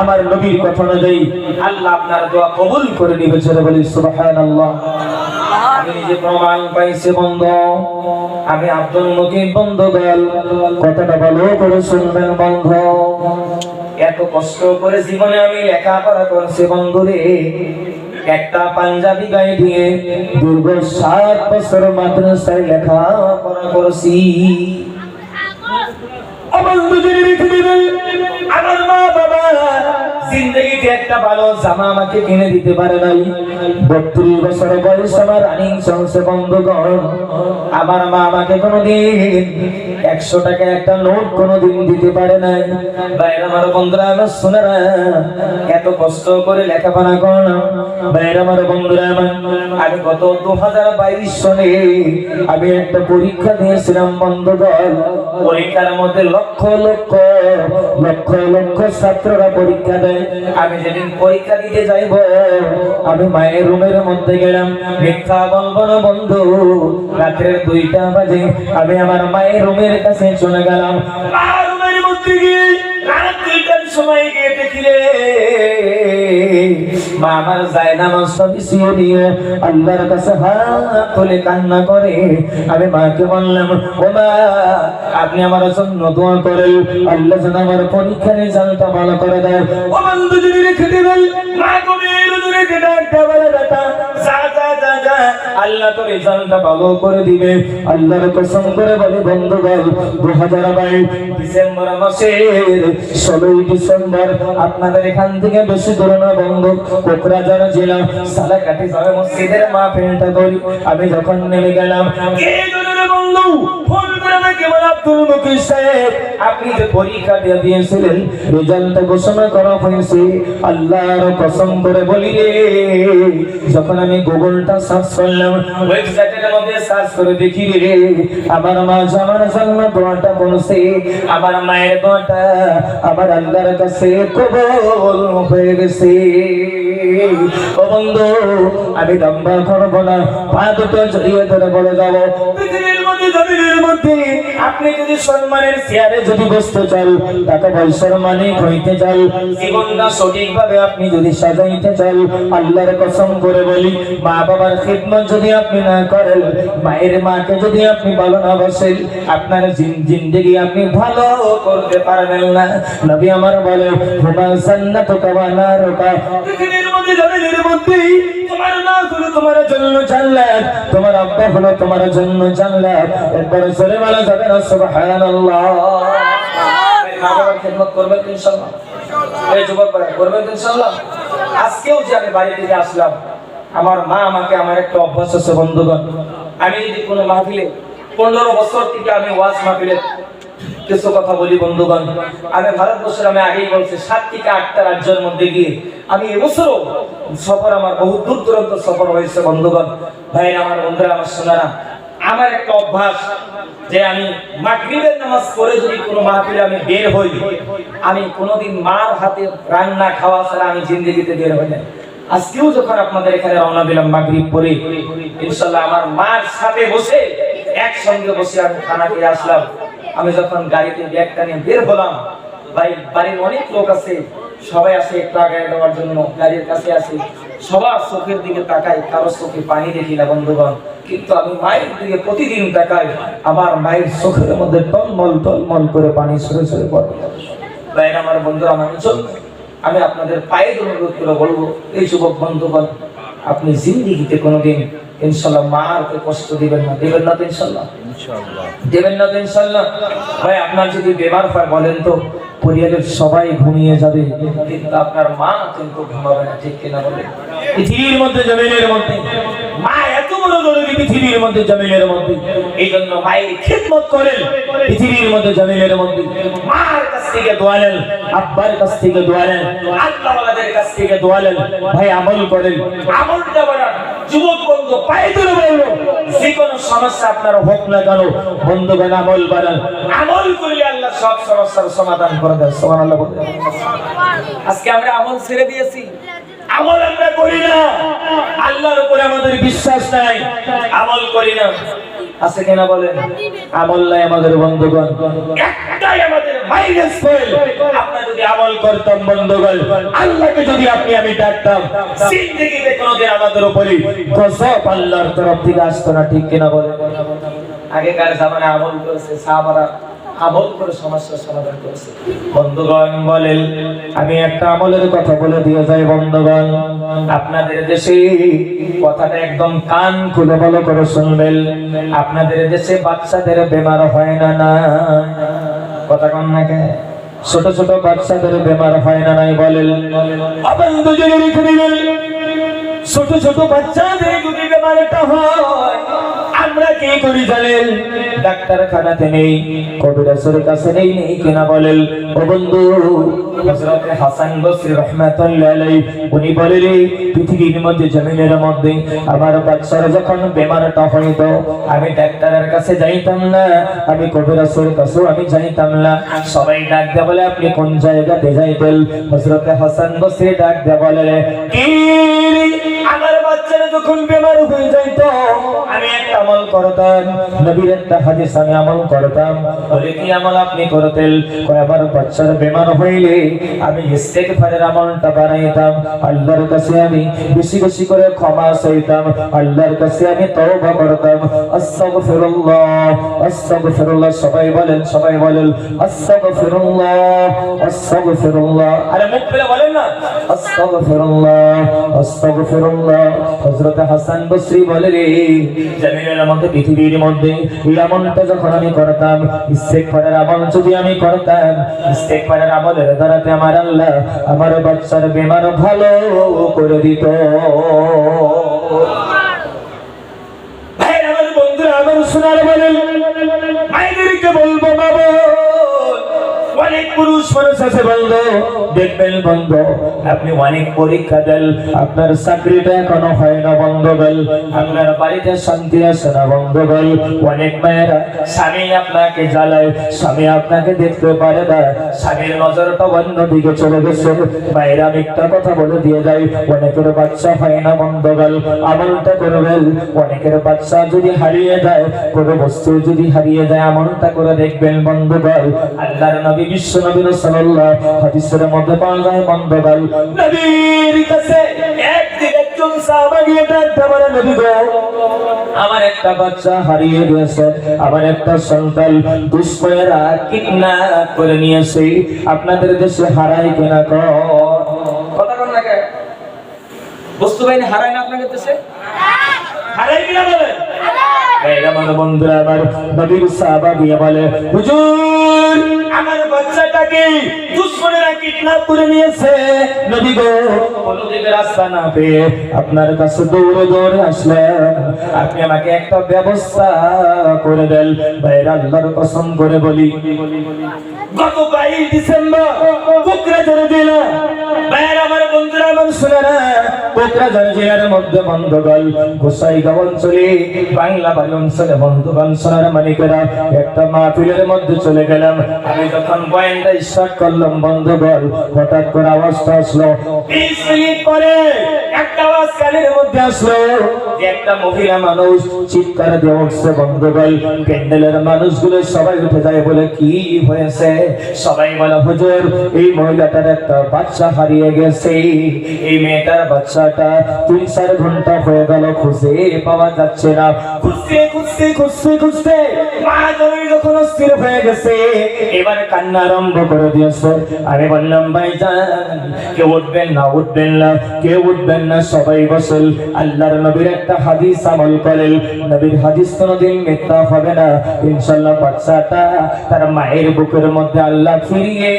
আমার নবীর কথা অনুযায়ী আল্লাহ আপনার দোয়া কবুল করে নিবে। জোরে বলি সুবহানাল্লাহ। আমি নিজে প্রমাণ পাইছি বন্ধু, আমি আব্দুল মুকিম বন্ধুগণ কথাটা ভালো করে শুনবেন বন্ধু। এত কষ্ট করে জীবনে আমি লেখাপড়া করছি বন্ধুরে, একটা পাঞ্জাবি গায়ে দিয়ে দীর্ঘ 7 বছর মাদ্রাসায় লেখাপড়া করছি। আমার মা বাবা জিন্দগিতে একটা ভালো জামা আমাকে কিনে দিতে পারে নাই। 32 বছর বয়স আমার রানিং চলছে বন্ধুগণ। আমার মা আমাকে কোনোদিন 100 টাকা একটা নোট কোনোদিন দিতে পারে নাই। বাইরে আমার বন্ধুরা আমার শোনারা এত কষ্ট করে লেখাপড়া করলাম। বাইরে আমার বন্ধুরা আমি গত 2022 সনে আমি একটা পরীক্ষা দিয়েছিলাম বন্ধুগণ। পরীক্ষার মধ্যে লক্ষ লক্ষ লক্ষ লক্ষ ছাত্ররা পরীক্ষা দেয়। আমি যেদিন পরীক্ষা দিতে যাইব আমি মায়ের রুমের মধ্যে গেলাম। মিথ্যা বলবো না বন্ধু, রাতের 2টা বাজে আমি আমার মায়ের রুমের কাছে চলে গেলাম। মায়ের রুমের মধ্যে গিয়ে রাত 2টার সময় গিয়ে দেখি রে মা আমার জায়নামাজটা বিছিয়ে দিয়ে আল্লাহর কাছে হাত তুলে কান্না করে। আমি মাকে বললাম, ও মা আপনি আমার জন্য দোয়া করেন, আল্লাহ যেন আমার পরীক্ষার রেজাল্টটা ভালো করে দেয়। ও বন্ধু যদি রেখে দিবেন মা গভীর দূরে ডাকতে বলে বেটা যা যা যা যা আল্লাহ তোর রেজাল্টটা ভালো করে দিবে। আল্লাহর কসম করে বলে বন্ধুগণ 2022 ডিসেম্বর মাসের 16 ডিসেম্বর আপনাদের এখান থেকে বেশি দূরে না বন্ধু, কোকরাঝাড় জেলা সালাকাটি জামে মসজিদের মাহফিলটা করি। আমি যখন নেমে গেলাম এই জনের বন্ধু ফোন করে আমাকে বলে আব্দুল মুকিম সাহেব আপনি যে পরীক্ষা দিয়েছিলেন রেজাল্টটা ঘোষণা করা হয়েছে। আল্লাহর কসম করে বলি রে যখন আমি গুগলটা সার্চ করলাম ওয়েবসাইটের মধ্যে সার্চ করে দেখি রে আমার মা আমার জন্য দোয়াটা বলছে। আমার মায়ের দোয়াটা আমার আল্লাহর কাছে কবুল হয়ে গেছে। ও বন্ধু আমি লম্বা করবো না, পা দুটো জড়িয়ে ধরে বলে যাবো পৃথিবীর মধ্যে জমিনের মধ্যে আপনি যদি সম্মানের চেয়ারে যদি বসতে চান, টাকা পয়সার মালিক হইতে চান, জীবনটা সঠিকভাবে আপনি যদি সাজাইতে চান, আল্লাহর কসম করে বলি মা বাবার খিদমত যদি আপনি না করেন, মায়ের মাকে যদি আপনি ভালো না বাসেন, আপনার জিন্দেগি আপনি ভালো করতে পারবেন না। নবী আমার বলে হুমা জান্নাতুকা ওয়া নারুকা, পৃথিবীর মধ্যে জমিনের মধ্যে তোমার মা হলো তোমার জন্য জান্নাত, তোমার আব্বা হলো তোমার জন্য জান্নাত। একবার জোরে বলা যাবে না সুবহানাল্লাহ। মা বাবার খিদমত করবেন ইনশাআল্লাহ, এই যুবক ভাই করবেন ইনশাআল্লাহ। আজকেও যে আমি বাড়ি থেকে আসলাম আমার মা আমাকে আমার একটা অভ্যাস আছে বন্ধুগণ, আমি যদি কোনো মাহফিলে 15 বছর থেকে আমি ওয়াজ মাহফিলে কিছু কথা বলি বন্ধুগণ। আমি ভারতবর্ষের আমি আগেই বলছি 7 থেকে 8টা রাজ্যের মধ্যে গিয়ে আমি এবছরও সফর আমার বহু দূর দূরান্ত সফর হয়েছে বন্ধুগণ। ভাই আমার বন্ধুরা আমার শোনারা আমার একটা অভ্যাস যে আমি মাগরিবের নামাজ পড়ে যদি কোনো মাহফিলে আমি বের হই আমি কোনোদিন মার হাতে রান্না খাওয়া ছাড়া আমি জিন্দেগিতে বের হই না। আজকেও যখন আপনাদের এখানে রওনা দিলাম মাগরিব পরে ইনশাআল্লাহ আমার মার সাথে বসে একসঙ্গে বসে আমি খানা খেয়ে আসলাম। আমি যখন গাড়িতে ব্যাগটা নিয়ে বের হলাম ভাই বাড়ির অনেক লোক আছে, সবাই আসে একটু আগে দেওয়ার জন্য গাড়ির কাছে আসে, সবার চোখের দিকে তাকাই, কারো চোখে পানি দেখি না বন্ধুগণ, কিন্তু আমি মায়ের দিকে প্রতিদিন তাকাই, আমার মায়ের চোখের মধ্যে টলমল টলমল করে পানি সরে সরে পড়ে। ভাই আমার বন্ধুরা আমার জন্য আমি আপনাদের পায়ে অনুরোধ করে বলবো এই যুবক বন্ধুগণ আপনি জিন্দেগিতে কোনোদিন ইনশাআল্লাহ মাকে কষ্ট দিবেন না, দিবেন না তো ইনশাআল্লাহ, ইনশাআল্লাহ দিবেন না তো ইনশাআল্লাহ। ভাই আপনার যদি বেমার হয় বলেন তো পরিবারের সবাই ঘুমিয়ে যাবে কিন্তু আপনার মা কিন্তু ঘুমাবে না, ঠিক কিনা বলেন? পৃথিবীর মধ্যে জমিনের মধ্যে মা এত বড় জরুরি, পৃথিবীর মধ্যে জমিনের মধ্যে, এই জন্য মায়ের খিদমত করেন পৃথিবীর মধ্যে জমিনের মধ্যে। মার কাছ থেকে দোয়া নেন, আব্বার কাছ থেকে দোয়া নেন, আল্লাহওয়ালাদের কাছ থেকে দোয়া নেন। ভাই আমল করেন, আমলটা বাড়ান। যুবক বন্ধু পায়ে ধরে বলবো যে কোনো সমস্যা আপনার হোক না কেন বন্ধুগণ আমল বাড়ান। আমল করলে আল্লাহ সব সমস্যার সমাধান করে দেয়। সুবহানাল্লাহ বলতে আজকে আমরা আমল ছেড়ে দিয়েছি, আমল আমরা করি না, আল্লাহর উপরে আমাদের বিশ্বাস নাই, আমল করি না, আছে কিনা বলেন? আমল নাই আমাদের বন্ধুগণ, একটাই আমাদের মাইনাস ফেল। আপনারা যদি আমল করতাম বন্ধুগণ, আল্লাহকে যদি আমি ডাকতাম, জিন্দেগিতে কোনোদিন আমাদের উপরে গজব আল্লাহর তরফ থেকে আসতো না, ঠিক কিনা বলেন? আগেকার জামানায় আমল করেছে সাহাবারা, আমল করে সমস্যার সমাধান করেছে। বন্ধুগণ বলেন, আমি একটা আমলের কথা বলে দিয়ে যাই বন্ধুগণ, আপনাদের দেশে কথাটা একদম কান খুলে ভালো করে শুনবেন, আপনাদের দেশে বাচ্চাদের বেমার হয় না? না কথা কন না কে? ছোট ছোট বাচ্চাদের বেমার হয় না নাই বলেন? বন্ধু যদি রেখে দিবেন, ছোট ছোট বাচ্চাদের যদি বেমারটা হয়, আমরা কি করি জানেন? ডাক্তারখানাতে নেই, কবিরাজের কাছে নেই কিনা বলেন? ও বন্ধু, হযরত হাসান বসরি রাহমাতুল্লাহ আলাইহি উনি বলেন, পৃথিবীর মধ্যে জমিনের মধ্যে আমার বাচ্চার যখন বেমারটা হইতো, আমি ডাক্তারের কাছে যাইতাম না, আমি কবিরাজের কাছেও আমি যাইতাম না। সবাই ডাক দেয়া বলে, আপনি কোন জায়গাতে যাইতেন? হযরত হাসান বসরি ডাক দেয়া বলে, কি আমার বাচ্চারা যখন বেমার হয়ে যাইতো, আমি একটা আমল করতাম, নবীর একটা হাদিস আমি আমল করতাম। বলে, কি আমল আপনি করতেন? কয়, আমার বাচ্চার বেমার হইলে আমি ইস্তেগফারের আমলটা বানাইতাম, আল্লাহর কাছে আমি বেশি বেশি করে ক্ষমা চাইতাম, আল্লাহর কাছে আমি তওবা করতাম, আস্তাগফিরুল্লাহ আস্তাগফিরুল্লাহ। সবাই বলেন আস্তাগফিরুল্লাহ আস্তাগফিরুল্লাহ। আরে মুখ খুলে বলেন না, আস্তাগফিরুল্লাহ আস্তাগফিরুল্লাহ। হযরত হাসান বসরি বলে, রে জমিনের মধ্যে পৃথিবীর মধ্যে এই আমলটা যখন আমি করতাম, ইস্তেগফারের আমল যদি আমি করতাম, ইস্তেগফারের আমলের দ্বারাতে আমার আল্লাহ আমার বাচ্চার বেমার ভালো করে দিত। ভাই আমার বন্ধুরা, আমার শোনার বলেন, মায়েদেরকে বলবো, বাবা অনেক পুরুষ মানুষ আছে বন্ধু, দেখবেন বন্ধু, আপনি অনেক পরীক্ষা দেন, আপনার চাকরিটা এখনো হয় না বন্ধুগণ, আপনার বাড়িতে শান্তি আসে না বন্ধুগণ। অনেক মায়েরা স্বামী আপনাকে জ্বালায়, স্বামী আপনাকে দেখতে পারে না, স্বামীর নজরটা অন্য দিকে চলে গেছে। মায়েরা আমি একটা কথা বলে দিয়ে যাই, অনেকের বাচ্চা হয় না বন্ধুগণ, আমলটা করবেন। অনেকের বাচ্চা যদি হারিয়ে যায়, কোনো বস্তু যদি হারিয়ে যায়, আমলটা করে দেখবেন বন্ধুগণ। আল্লাহর নবী বিশ্ব নবী সাল্লাল্লাহু হাদিসের মধ্যে পাওয়া যায় বন্ধুগণ, নবীর কাছে একজন সাহাবা গিয়ে ডাকতে বলে, নবী গো, আমার একটা বাচ্চা হারিয়ে গেছে, আমার একটা সন্তান দুশমনেরা কিডন্যাপ করে নিয়েছে, আপনাদের দেশে হারায় কিনা? কথা কোন না কে? বস্তু বাহিনী হারায় না আপনাদের দেশে? হারায় কিনা বলেন? আমার বন্ধুরা, আমার নবীর সাহাবা গিয়ে বলে, হুজুর আমার বাচ্চাটাকে দুশমনেরা কিডন্যাপ করে নিয়েছে, নবী গো, কোনো দিকে রাস্তা না পেয়ে আপনার কাছে দৌড়ে দৌড়ে আসলাম, আপনি আমাকে একটা ব্যবস্থা করে দেন। ভাইরা আল্লাহর কসম করে বলি, গত 22 ডিসেম্বর কোকরাঝার জেলা, ভাইরা আমার বন্ধুরা আমার শোনেরা, কোকরাঝার জেলার মধ্যে বন্ধুগণ গোসাইগাঁও অঞ্চলে, বাংলা বাড়ি অঞ্চলে বন্ধুগণ সোনার মানিকেরা, একটা মাহফিলের মধ্যে চলে গেলাম। আমি যখন বয়ানটা স্টার্ট করলাম বন্ধুগণ, হঠাৎ করে আওয়াজটা আসলো, 20 মিনিট পরে একটা আওয়াজ কানের মধ্যে আসলো, যে একটা মহিলা মানুষ চিৎকার দিয়ে উঠছে বন্ধুগণ। প্যান্ডেলের মানুষগুলো সবাই উঠে যায়, বলে কি হয়েছে? সবাই বলে, হুজুর এই মহিলাটার একটা বাচ্চা হারিয়ে গেছে, এই মেয়েটার বাচ্চাটা 3-4 ঘন্টা হয়ে গেল, খুঁজে পাওয়া যাচ্ছে না। খুঁজতে মা জননী যখন অস্থির হয়ে গেছে, এবার কান্না আরম্ভ করে দিয়েছে। আমি বললাম, ভাইজান কেউ উঠবেন না, কেউ উঠবেন না, সবাই বসেন। আল্লাহর নবীর একটা হাদিস আমল করেন, নবীর হাদিস কোনদিন মিথ্যা হবে না ইনশাআল্লাহ। বাচ্চাটা তার মায়ের বুকের মধ্যে আল্লাহ ফিরিয়ে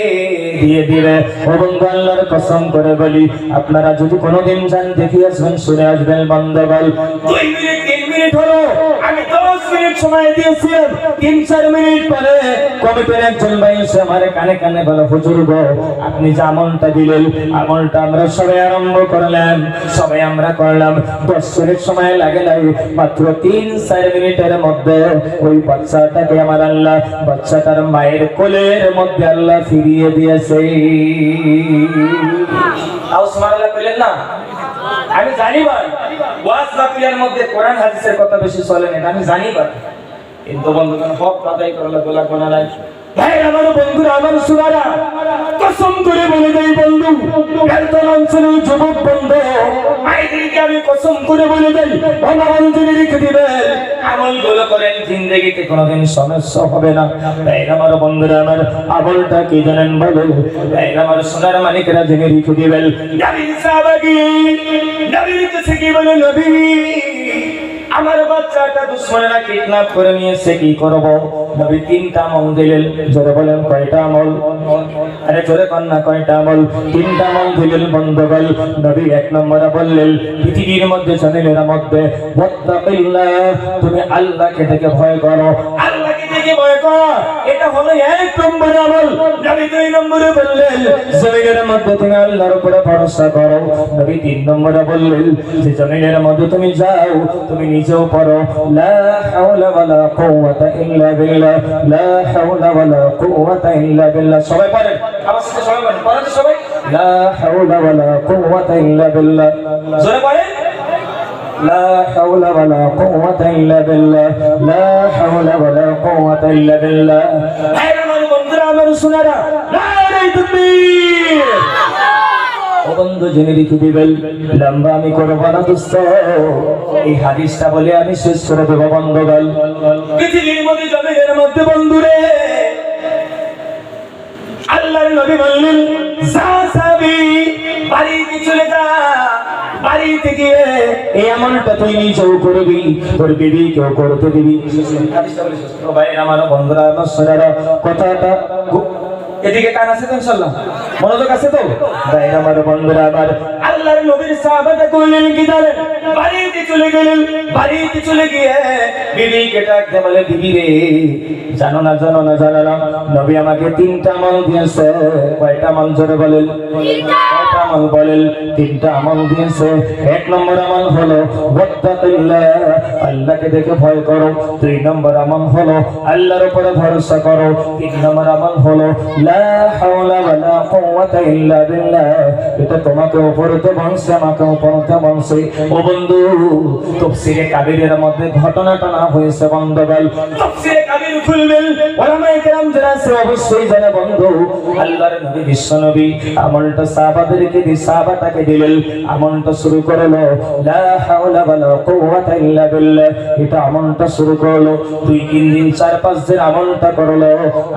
দিয়ে দিবে। এবং আল্লাহর কসম করে বলি, আপনারা যদি কোনোদিন যান, দেখে আসবেন, শুনে আসবেন বন্ধুগণ। 2 মিনিট 3 মিনিট হলো, আমি 10 মিনিট সময় দিয়েছিলাম, 3-4 মিনিট পরে কমিটির একজন ভাই এসে আমার কানে কানে বলে, হুজুর গো, আপনি যে আমলটা দিলেন, আমলটা আমরা সবাই আরম্ভ করলাম, সবাই আমরা করলাম, 10 মিনিট সময় লাগে নাই, মাত্র 3-4 মিনিটের মধ্যে ওই বাচ্চাটাকে আমার আল্লাহ বাচ্চাটার মায়ের কোলের মধ্যে আল্লাহ ফিরিয়ে দিয়েছে। তাও সুবহানাল্লাহ বলেন না? আমি জানি ভাই, ওয়াজ মাহফিলের মধ্যে কোরআন হাদিসের কথা বেশি চলে না, আমি জানি ভাই, কিন্তু বন্ধুগণ হক আদায় করলে গোলা গোনা নাই। ভাই আমার বন্ধুরা, আমার সোনারা, কসম করে বলে দেই বন্ধু, বেলতলা অঞ্চলের যুবক বন্ধু ভাইদেরকে আমি কসম করে বলে দেই, ভগবান যদি রেখে দিবেন আমলগুলো করেন, জিন্দেগিতে কোনোদিন সমস্যা হবে না। ভাই আমার বন্ধুরা, আমার আমলটা কি জানেন বলেন? ভাই আমার সোনার মালিকেরা জেনে রেখে দিবেন, নবীর সাহাবাগি নবীর কাছে কি বলে, নবী আমার বাচ্চাটা দুশমনেরা কিডন্যাপ করে নিয়েছে, কি করব? নবী তিনটা আমল দিলেন। জোরে বলেন কয়টা আমল? আরে জোরে কর না, কয়টা আমল? তিনটা আমল দিলেন বন্ধুগণ। নবী এক নম্বরে বললেন, পৃথিবীর মধ্যে জমিনের মধ্যে ওয়াত্তাকিল্লাহ, তুমি আল্লাহকে থেকে ভয় করো, আল্লাহকে থেকে ভয় করো, এটা হলো এক নম্বরে আমল। নবী দুই নম্বরে বললেন, জমিনের মধ্যে তুমি আল্লাহর উপরে ভরসা করো। নবী তিন নম্বরে বললেন, যে জমিনের মধ্যে তুমি যাও, তুমি নিজেও পড়ো লা হাওলা ওয়ালা কুওয়াতা ইল্লা বিল্লাহ, লা হাওলা ওয়ালা কুওয়াতা ইল্লা বিল্লাহ। সবাই পড়েন, আমার সাথে সবাই পড়েন, পড়েন সবাই, লা হাওলা ওয়ালা কুওয়াতা ইল্লা বিল্লাহ। জোরে পড়েন, লা হাওলা ওয়ালা কুওয়াতা ইল্লা বিল্লাহ, লা হাওলা ওয়ালা কুওয়াতা ইল্লা বিল্লাহ। হে আমার বন্ধুরা, আমার সোনারা, নারে তাকবীর। ও বন্ধু জেনে রেখে দিবেন, লম্বা আমি করবো না দোস্ত, এই হাদিসটা বলে আমি শেষ করে দেবো বন্ধুগণ। পৃথিবীর মধ্যে জমিনের মধ্যে বন্ধুরে আল্লাহর নবী বললেন, যা যাবি বাড়িতে চলে যা, বাড়িতে গিয়ে এই আমলটা তুই নিজেও করবি, তোর বিবিকেও করতে দিবি। ভাই আমার বন্ধুরা, আমার সোনারা, কথাটা এদিকে কান আছে তো? ইনশাআল্লাহ মনোযোগ আছে তো? ভাই আমার বন্ধুরা, আমার আল্লাহর নবীর সাহাবাটা কইলেন কি জানেন? বাড়িতে চলে গেলেন, বাড়িতে চলে গিয়ে বিবিকে ডাক দিয়ে বলে, বিবি রে, জানো না জানো না জানো না, নবী আমাকে তিনটা আমল দিয়েছে। কয়টা আমল? জোরে বলেন, কয়টা আমল বলেন? তিনটা আমল দিয়েছে। এক নম্বর আমল হলো ওয়াত্তাকিল্লাহ, আল্লাহকে দেখে ভয় করো। দুই নম্বর আমল হলো আল্লাহর উপরে ভরসা করো। তিন নম্বর আমল হলো লা হাওলা ওয়ালা কুওয়াতা ইল্লা বিল্লাহ। এটা তোমাকে উপরতে বলছে, আমাকে উপরতে বলছে। ও বন্ধু, তাফসীরে কাবীরের মধ্যে ঘটনাটা না হয়েছে বন্ধুগণ। তাফসীরে কাবীর খুলবেন, উলামায়ে কেরাম যারা আছে অবশ্যই জানে বন্ধু। আল্লাহর নবী বিশ্ব নবী আমলটা সাহাবাদেরকে দিয়ে, সাহাবাটাকে দিলেন, আমলটা শুরু করলো লা হাওলা ওয়ালা কুওয়াতা ইল্লা বিল্লাহ। এটা আমলটা শুরু করলো, 2-3 দিন 4-5 দিন আমলটা করলো।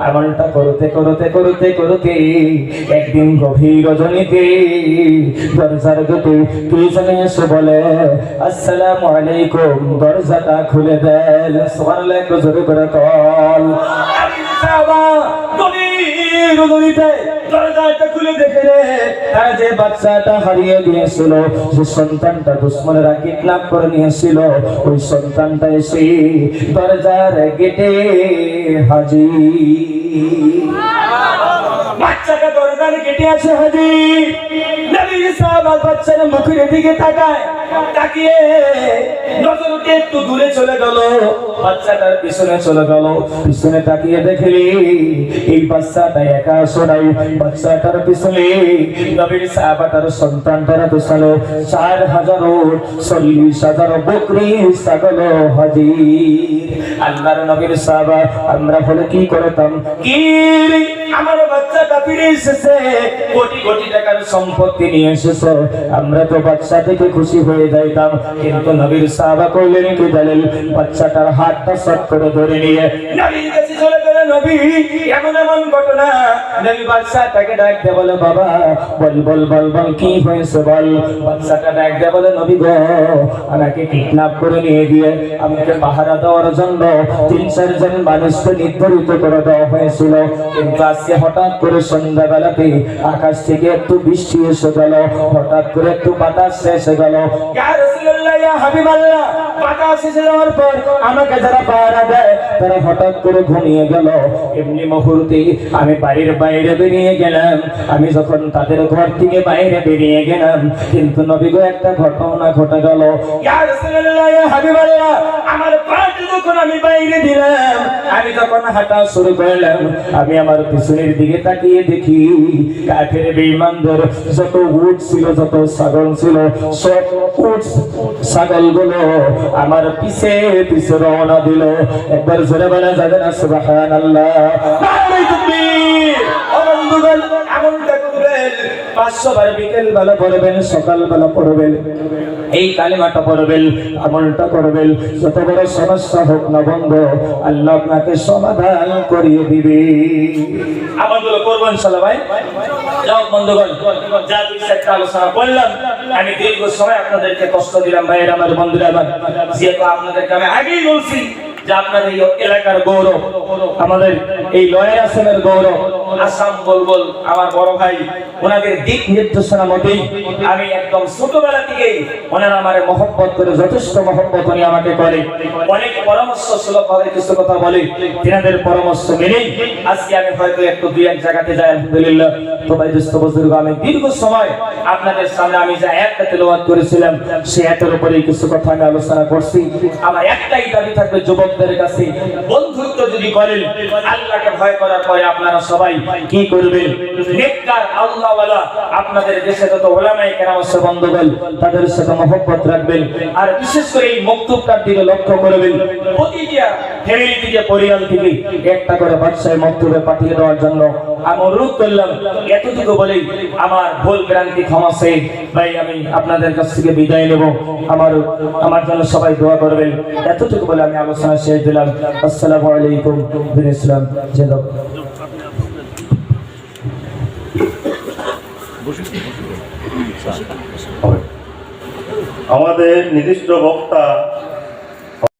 আমলটা করতে করতে করতে করতে একদিন গভীর রজনীতে দরজার গেটে কে যেন এসে বলে, আসসালামু আলাইকুম। দরজাটা খুলে দেন, সুবহানাল্লাহ, একটু জোরে করে কল। সাহাবা গভীর রজনীতে দরজাটা খুলে দেখে রে, তার যে বাচ্চাটা হারিয়ে গিয়েছিল, যে সন্তানটা দুশমনেরা কিডন্যাপ করে নিয়েছিল, ওই সন্তানটা এসে দরজার গেটে হাজির। বাচ্চাটা দরজার গেটে আছে হাজির। নবী সাহাবা বাচ্চার মুখের দিকে তাকায়, তাকিয়ে নজরকে একটু দূরে চলে গেল, বাচ্চাটার পিছনে চলে গেল। পিছনে তাকিয়ে দেখলি এই বাচ্চাটা একা আসে নাই, বাচ্চাটার পিছনে নবীর সাহাবাটার সন্তানটার পিছনে 4,040,000 বকরি ছাগল হাজির। আল্লাহর নবীর সাহাবা আমরা বলে কি করতাম, কি আমার বাচ্চাটা ফিরে এসেছে, কোটি কোটি টাকার সম্পত্তি নিয়ে এসেছে, আমরা তো বাচ্চা থেকে খুশি হয়ে যাইতাম। কিন্তু নবীর সাহাবা কইলেন কি জানেন? বাচ্চাটার হাতটা শর্ট করে ধরে নিয়ে নবীর কাছে চলে গেল। নবী এমন এমন ঘটনা, নবী বাচ্চাটাকে ডাক দিয়ে বলে, বাবা বল বল বল বল, কি হয়েছে বল। বাচ্চাটা ডাক দিয়ে বলে, নবী গো, আমাকে কিডন্যাপ করে নিয়ে গিয়ে আমাকে পাহারা দেওয়ার জন্য 3-4 জন মানুষকে নির্ধারিত করে দেওয়া হয়েছিল। কিন্তু আজকে হঠাৎ করে সন্ধ্যাবেলাতে আকাশ থেকে একটু বৃষ্টি এসে গেল, হঠাৎ করে একটু বাতাস এসে গেল। ইয়া রাসূলুল্লাহ, ইয়া হাবিবাল্লাহ, বাতাস এসে যাওয়ার পর আমাকে যারা পাহারা দেয় তারা হঠাৎ করে ঘুমিয়ে গেল। এমনি মুহূর্তে আমি বাড়ির বাইরে বেরিয়ে গেলাম। আমি যখন তাদের ঘর থেকে বাইরে বেরিয়ে গেলাম, কিন্তু নবী গো, একটা ঘটনা ঘটে গেল। ইয়া রাসূলুল্লাহ, ইয়া হাবিবাল্লাহ, আমার পাটা যখন আমি বাইরে দিলাম, আমি যখন হাঁটা শুরু করলাম, আমি আমার পিছনের দিকে তাকিয়ে দেখি কাফের বেঈমানদের যত উট ছিল, যত ছাগল ছিল, সব উট ছাগলগুলো আমার পিছে পিছে রওনা দিল। একবার জোরে বলা যাবে না সুবহানাল্লাহ? নারে তাকবীর! ও বন্ধুগণ, আমলটা করবেন 500 বার, বিকেল বেলা পড়বেন, সকাল বেলা পড়বেন, এই কালিমাটা পড়বেন, আমলটা করবেন। যত বড় সমস্যা হোক না বন্ধ, আল্লাহ আপনাকে সমাধান করিয়ে দিবে। আমলগুলো করবেন ইনশাআল্লাহ ভাই। যাও বন্ধুগণ, যা দুই চারটা আলোচনা করলাম, আমি দীর্ঘ সময় আপনাদেরকে কষ্ট দিলাম ভাইয়ের আমার, বন্ধুরা আমার, যেহেতু আপনাদেরকে আমি আগেই বলছি যে আপনাদের এই এলাকার গৌরব, আমাদের এই লয়ার আসামের গৌরব, আসাম বলবল আমার বড় ভাই, ওনাদের দিক নির্দেশনা মতেই আমি একদম ছোটবেলা থেকেই ওনারা আমার মহব্বত করে, যথেষ্ট মহব্বত উনি আমাকে করে, অনেক পরামর্শ সুলভ ভাবে কিছু কথা বলে, তিনাদের পরামর্শ মেনেই আজকে আমি হয়তো একটু দুই এক জায়গাতে যাই, আলহামদুলিল্লাহ। তো ভাই দোস্ত বুজুর্গ, আমি দীর্ঘ সময় আপনাদের সামনে আমি যে আয়াতটা তেলাওয়াত করেছিলাম, সেই আয়াতের উপরেই কিছু কথা আমি আলোচনা করছি। আমার একটাই দাবি থাকবে যুবকদের কাছে, বন্ধুত্ব যদি করেন, আল্লাহকে ভয় করার পরে আপনারা সবাই কি করবেন? নেককার আল্লাহওয়ালা আপনাদের দেশে যত ওলামায়ে কেরাম আছে বন্ধুগণ, তাদের সাথে মহব্বত রাখবেন। আর বিশেষ করে এই মক্তবটার দিকে লক্ষ্য করবেন, প্রতিটা ফ্যামিলি থেকে, পরিবার থেকে একটা করে বাচ্চায় মক্তবে পাঠিয়ে দেওয়ার জন্য আমি অনুরোধ করলাম। এতটুকু বলেই আমার ভুল ভ্রান্তি ক্ষমা চেয়ে ভাই আমি আপনাদের কাছ থেকে বিদায় নেব। আমার জন্য সবাই দোয়া করবেন। এতটুকু বলে আমি আলোচনা শেষ দিলাম। আসসালামু আলাইকুম বিন ইসলাম। জেদব আমাদের নির্দিষ্ট বক্তা